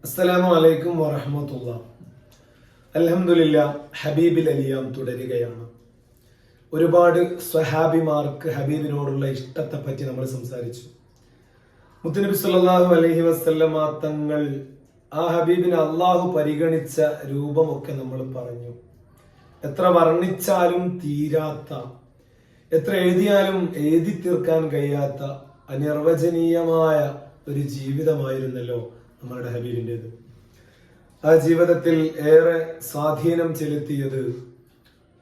അസ്സലാമു അലൈക്കും വറഹ്മത്തുള്ളാഹി. അൽഹംദുലില്ലാഹ്, ഹബീബിൽ അലിയാം തുടരുകയാണ്. ഒരുപാട് സ്വഹാബിമാർക്ക് ഹബീബിനോടുള്ള ഇഷ്ടത്തെ പറ്റി നമ്മൾ സംസാരിച്ചു. മുത്തുനബി സല്ലല്ലാഹു അലൈഹി വസല്ലമ തങ്ങൾ ആ ഹബീബിനെ അള്ളാഹു പരിഗണിച്ച രൂപമൊക്കെ നമ്മൾ പറഞ്ഞു. എത്ര വർണ്ണിച്ചാലും തീരാത്ത, എത്ര എഴുതിയാലും എഴുതി തീർക്കാൻ കഴിയാത്ത അനിർവചനീയമായ ഒരു ജീവിതമായിരുന്നല്ലോ നമ്മളുടെ ഹബീബിൻ്റെത്. ആ ജീവിതത്തിൽ ഏറെ സ്വാധീനം ചെലുത്തിയത്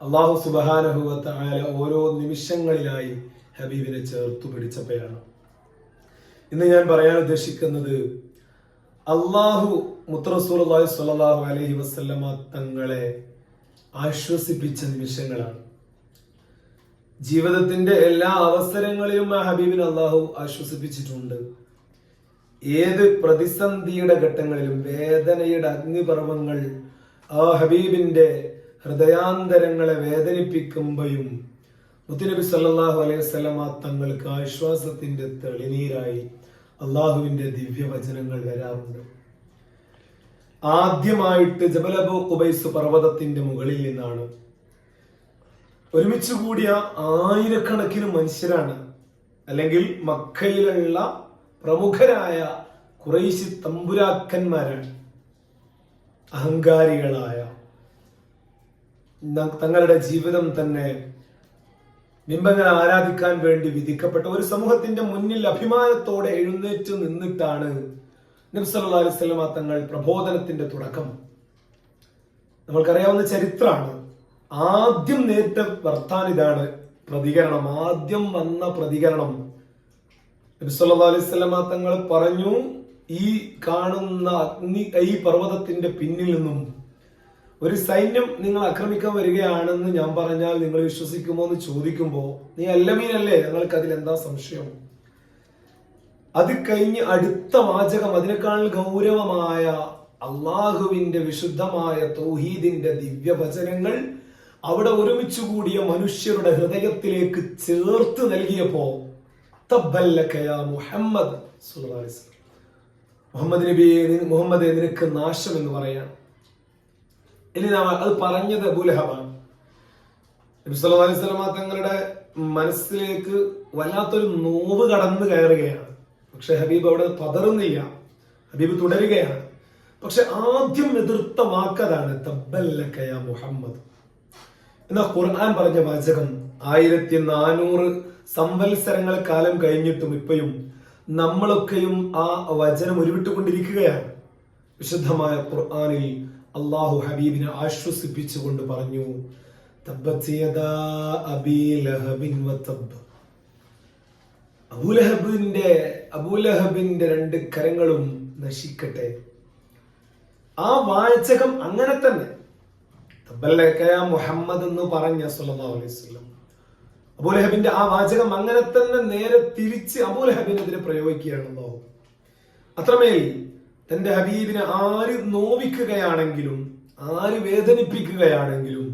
അള്ളാഹു സുബ്ഹാനഹു വ തആല ഓരോ നിമിഷങ്ങളിലായി ഹബീബിനെ ചേർത്തു പിടിച്ചപ്പോഴാണ്. ഇന്ന് ഞാൻ പറയാൻ ഉദ്ദേശിക്കുന്നത് അള്ളാഹു മുത്ത് റസൂലുള്ളാഹി സ്വല്ലല്ലാഹു അലൈഹി വസല്ലമ തങ്ങളെ ആശ്വസിപ്പിച്ച നിമിഷങ്ങളാണ്. ജീവിതത്തിന്റെ എല്ലാ അവസരങ്ങളിലും ആ ഹബീബിനെ അള്ളാഹു ആശ്വസിപ്പിച്ചിട്ടുണ്ട്. ഏത് പ്രതിസന്ധിയുടെ ഘട്ടങ്ങളിലും വേദനയുടെ അഗ്നിപർവങ്ങൾ ആ ഹബീബിന്റെ ഹൃദയാന്തരങ്ങളെ വേദനിപ്പിക്കുമ്പോഴും മുത്തുനബി സല്ലല്ലാഹു അലൈഹി വസല്ലമ തങ്ങൾക്ക് ആശ്വാസത്തിന്റെ തെളിനീരായി അള്ളാഹുവിന്റെ ദിവ്യവചനങ്ങൾ വരാറുണ്ട്. ആദ്യമായിട്ട് ജബൽ അബൂ ഖുബൈസ് പർവ്വതത്തിന്റെ മുകളിൽ നിന്നാണ് ഒരുമിച്ച് കൂടിയ ആയിരക്കണക്കിന് മനുഷ്യരാണ്, അല്ലെങ്കിൽ മക്കയിലുള്ള പ്രമുഖരായ ഖുറൈശി തമ്പുരാക്കന്മാരാണ്, അഹങ്കാരികളായ, തങ്ങളുടെ ജീവിതം തന്നെ ബിംബങ്ങളെ ആരാധിക്കാൻ വേണ്ടി വിധിക്കപ്പെട്ട ഒരു സമൂഹത്തിന്റെ മുന്നിൽ അഭിമാനത്തോടെ എഴുന്നേറ്റ് നിന്നിട്ടാണ് നബി സല്ലല്ലാഹു അലൈഹി വസല്ലമ തങ്ങൾ പ്രബോധനത്തിന്റെ തുടക്കം. നമ്മൾക്കറിയാവുന്ന ചരിത്രമാണ്. ആദ്യം നേരിട്ട വർത്താനം ഇതാണ്, പ്രതികരണം. ആദ്യം വന്ന പ്രതികരണം നബി സല്ലല്ലാഹു അലൈഹി വസല്ലമ തങ്ങൾ പറഞ്ഞു, ഈ കാണുന്ന ഈ പർവ്വതത്തിന്റെ പിന്നിൽ നിന്നും ഒരു സൈന്യം നിങ്ങൾ ആക്രമിക്കാൻ വരികയാണെന്ന് ഞാൻ പറഞ്ഞാൽ നിങ്ങൾ വിശ്വസിക്കുമോ എന്ന് ചോദിക്കുമ്പോ, നീ അല്ലമീനല്ലേ, ഞങ്ങൾക്ക് അതിൽ എന്താ സംശയം? അത് കഴിഞ്ഞ് അടുത്ത വാചകം അതിനേക്കാൾ ഗൗരവമായ അള്ളാഹുവിന്റെ വിശുദ്ധമായ തൗഹീദിന്റെ ദിവ്യവചനങ്ങൾ അവിടെ ഒരുമിച്ച് കൂടിയ മനുഷ്യരുടെ ഹൃദയത്തിലേക്ക് ചേർത്ത് നൽകിയപ്പോ, മുഹമ്മദ് മുഹമ്മദ് നിനക്ക് നാശം എന്ന് പറയാണ്. ഇനി അത് പറഞ്ഞത് അബൂലഹബാണ്. നബി സല്ലല്ലാഹു അലൈഹി വസല്ലമ തങ്ങളുടെ മനസ്സിലേക്ക് വല്ലാത്തൊരു നോവ് കടന്നു കയറുകയാണ്. പക്ഷെ ഹബീബ് അവിടെ പതറുന്നില്ല, ഹബീബ് തുടരുകയാണ്. പക്ഷെ ആദ്യം എതിർത്ത വാക്കതാണ് തബ്ബല്ലക യാ മുഹമ്മദ്. എന്നാ ഖുർആൻ പറഞ്ഞ വാചകം 1400 സംവത്സരങ്ങൾ കാലം കഴിഞ്ഞിട്ടും ഇപ്പോഴും നമ്മളൊക്കെയും ആ വചനം ഉരുവിട്ടുകൊണ്ടിരിക്കുകയാണ്. വിശുദ്ധമായ ഖുർആനിൽ അള്ളാഹു ഹബീബിനെ ആശ്വസിപ്പിച്ചുകൊണ്ട് പറഞ്ഞു, തബ്ബത് യദാ അബീ ലഹബിൻ വതബ്ബ്. അബൂലഹബിന്റെ 2 കരങ്ങളും നശിക്കട്ടെ. ആ വാചകം അങ്ങനെ തന്നെ തബ്ബല്ലക യാ മുഹമ്മദ് എന്ന് പറഞ്ഞ സല്ലല്ലാഹു അലൈഹി വസല്ലം അബൂലഹബിന്റെ ആ വാചകം അങ്ങനെ തന്നെ നേരെ തിരിച്ച് അബൂലഹബിനെതിരെ പ്രയോഗിക്കുകയാണല്ലോ. അത്രമേൽ തന്റെ ഹബീബിനെ ആര് നോവിക്കുകയാണെങ്കിലും, ആര് വേദനിപ്പിക്കുകയാണെങ്കിലും,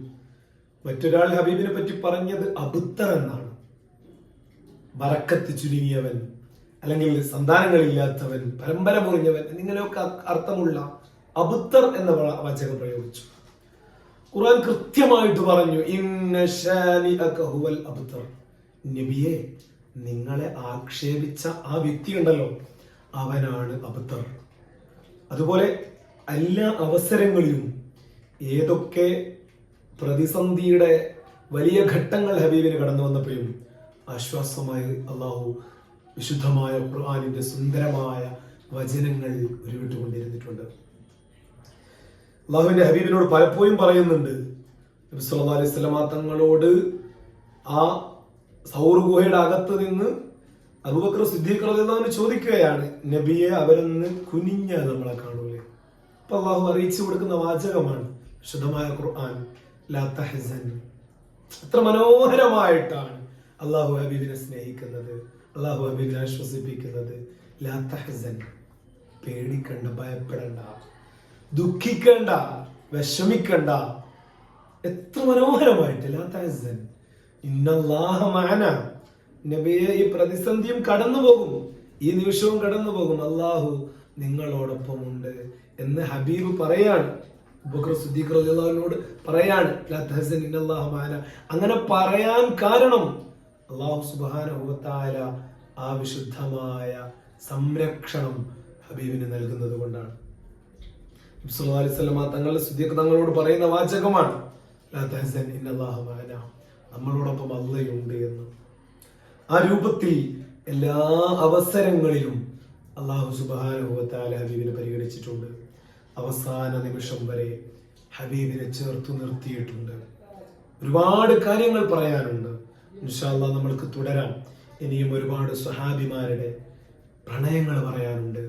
മറ്റൊരാൾ ഹബീബിനെ പറ്റി പറഞ്ഞത് അബുത്തർ എന്നാണ്. ബറക്കത്ത് ചുരുങ്ങിയവൻ, അല്ലെങ്കിൽ സന്താനങ്ങളില്ലാത്തവൻ, പരമ്പര മുറിഞ്ഞവൻ എന്നിങ്ങനെയൊക്കെ അർത്ഥമുള്ള അബുത്തർ എന്ന വാചകം പ്രയോഗിച്ചു. ഖുർആൻ കൃത്യമായിട്ട് പറഞ്ഞു, ഇന്ന ശാനിഅക ഹുവൽ അബ്തർ. നബിയെ, നിങ്ങളെ ആക്ഷേപിച്ച ആ വ്യക്തി ഉണ്ടല്ലോ, അവനാണ് അബ്തർ. അതുപോലെ എല്ലാ അവസരങ്ങളിലും ഏതൊക്കെ പ്രതിസന്ധിയുടെ വലിയ ഘട്ടങ്ങൾ ഹബീബിന് കടന്നു വന്നപ്പോഴും ആശ്വാസമായി അള്ളാഹു വിശുദ്ധമായ ഖുർആനിന്റെ സുന്ദരമായ വചനങ്ങൾ ഉരുവിട്ടുകൊണ്ടിരുന്നിട്ടുണ്ട്. അള്ളാഹുവിന്റെ ഹബീബിനോട് പലപ്പോഴും പറയുന്നുണ്ട്, നബി സല്ലല്ലാഹു അലൈഹി വസല്ലമ തങ്ങളോട് ആ സൗർ ഗുഹയുടെ അകത്ത് നിന്ന് അബൂബക്കർ സിദ്ദീഖ് റളിയല്ലാഹു അൻഹു ചോദിക്കുകയാണ്, നബിയെ, അവരൊന്ന് കുനിഞ്ഞ നമ്മളെ കാണൂലേ? അപ്പൊ അള്ളാഹു അറിയിച്ചു കൊടുക്കുന്ന വാചകമാണ് വിശുദ്ധമായ ഖുർആൻ, ലാ തഹ്സൻ. എത്ര മനോഹരമായിട്ടാണ് അള്ളാഹു ഹബീബിനെ സ്നേഹിക്കുന്നത്, അള്ളാഹു ഹബീബിനെ ആശ്വസിപ്പിക്കുന്നത്. ലാ തഹ്സൻ, പേടിക്കണ്ട, ഭയപ്പെടണ്ട, ദുഃഖിക്കണ്ട, വിഷമിക്കണ്ട. എത്ര മനോഹരമായിട്ട് ലാ തഹ്സൻ ഇന്നല്ലാഹ മഅന. നബിയെ, ഈ പ്രതിസന്ധിയും കടന്നു പോകും, ഈ നിമിഷവും കടന്നു പോകും. അള്ളാഹു നിങ്ങളോടൊപ്പമുണ്ട് എന്ന് ഹബീബ് പറയാണ്. അബൂബക്കർ സിദ്ദീഖ് റളിയല്ലാഹു അൻഹുവോട് പറയാണ്, ലാ തഹ്സൻ ഇന്നല്ലാഹ മഅന. അങ്ങനെ പറയാൻ കാരണം അല്ലാഹു സുബ്ഹാനഹു വ തആല ആ വിശുദ്ധമായ സംരക്ഷണം ഹബീബിന് നൽകുന്നത് കൊണ്ടാണ്. നബി സല്ലല്ലാഹു അലൈഹി വസല്ലം തങ്ങൾ സിദ്ദീഖ് തങ്ങളോട് പറയുന്ന വാചകമാണ്, ലാ തഹ്സൻ ഇന്നല്ലാഹ മഅന, നമ്മളോടൊപ്പം അല്ലാഹുണ്ട് എന്ന്. ആ രൂപത്തിൽ എല്ലാ അവസരങ്ങളിലും അല്ലാഹു സുബ്ഹാനഹു വ തആല ഹബീബിനെ പരിഗണിച്ചിട്ടുണ്ട്. അവസാന നിമിഷം വരെ ഹബീബിനെ ചേർത്തു നിർത്തിയിട്ടുണ്ട്. ഒരുപാട് കാര്യങ്ങൾ പറയാനുണ്ട്. ഇൻഷാ അല്ലാഹ് നമ്മൾക്ക് തുടരാം. ഇനിയും ഒരുപാട് സ്വഹാബിമാരുടെ പ്രണയങ്ങൾ പറയാനുണ്ട്.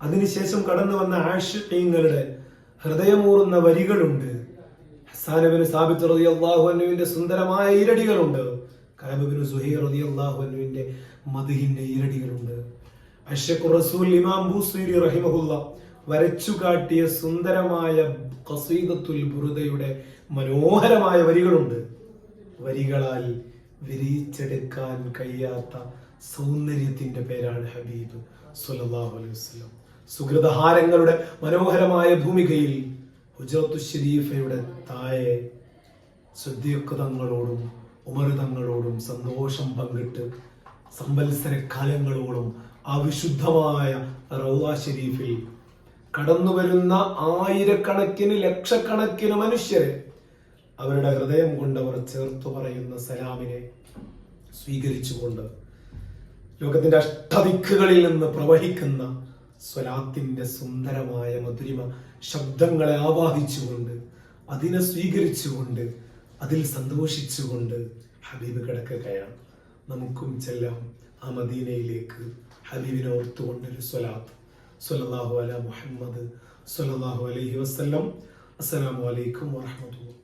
അതിനുശേഷം കടന്നു വന്ന ആഷിഖീങ്ങളുടെ ഹൃദയമൂറുന്ന വരികളുണ്ട്. ഹസ്സാൻ ഇബ്നു സാബിത്ത് റളിയല്ലാഹു അൻഹുവിന്റെ സുന്ദരമായ ഈരടികളുണ്ട്. കഅബ് ഇബ്നു സുഹൈർ റളിയല്ലാഹു അൻഹുവിന്റെ മദ്ഹിന്റെ ഈരടികളുണ്ട്. അഷ്ഖുർ റസൂൽ ഇമാം ബൂസീരി റഹിമഹുല്ലാഹ് വരച്ചു കാട്ടിയ സുന്ദരമായ ഖസീദത്തുൽ ബുർദയുടെ മനോഹരമായ വരികളുണ്ട്. വരികളാൽ വിരിച്ചെടുക്കാൻ കഴിയാത്ത സൗന്ദര്യത്തിന്റെ പേരാണ് ഹബീബ് സ്വല്ലല്ലാഹു അലൈഹി വസല്ലം. സുഹൃതഹാരങ്ങളുടെ മനോഹരമായ ഭൂമികയിൽ ഹുജറത്തു ശരീഫയുടെ താഴെ സിദ്ദീഖ് തങ്ങളോടും ഉമർ തങ്ങളോടും സന്തോഷം പങ്കിട്ട് സംവത്സര കാലങ്ങളോളം ആ വിശുദ്ധമായ റൗള ശരീഫിൽ കടന്നു വരുന്ന ആയിരക്കണക്കിന് ലക്ഷക്കണക്കിന് മനുഷ്യരെ അവരുടെ ഹൃദയം കൊണ്ട് അവർ ചേർത്തു പറയുന്ന സലാമിനെ സ്വീകരിച്ചുകൊണ്ട് ലോകത്തിന്റെ അഷ്ടദിക്കുകളിൽ നിന്ന് പ്രവഹിക്കുന്ന സ്വലാത്തിന്റെ സുന്ദരമായ മധുരിമ ശബ്ദങ്ങളെ ആവാഹിച്ചുകൊണ്ട് അതിനെ സ്വീകരിച്ചുകൊണ്ട് അതിൽ സന്തോഷിച്ചുകൊണ്ട് ഹബീബ് കിടക്കുകയാണ്. നമുക്കും ചെല്ലാം ആ മദീനയിലേക്ക് ഹബീബിനെ ഓർത്തുകൊണ്ടൊരു സ്വലാത്ത്. സ്വല്ലല്ലാഹു അലാ മുഹമ്മദ് സ്വല്ലല്ലാഹു അലൈഹി വസല്ലം. അസ്സലാമു അലൈക്കും വറഹ്മത്തുള്ളാഹി.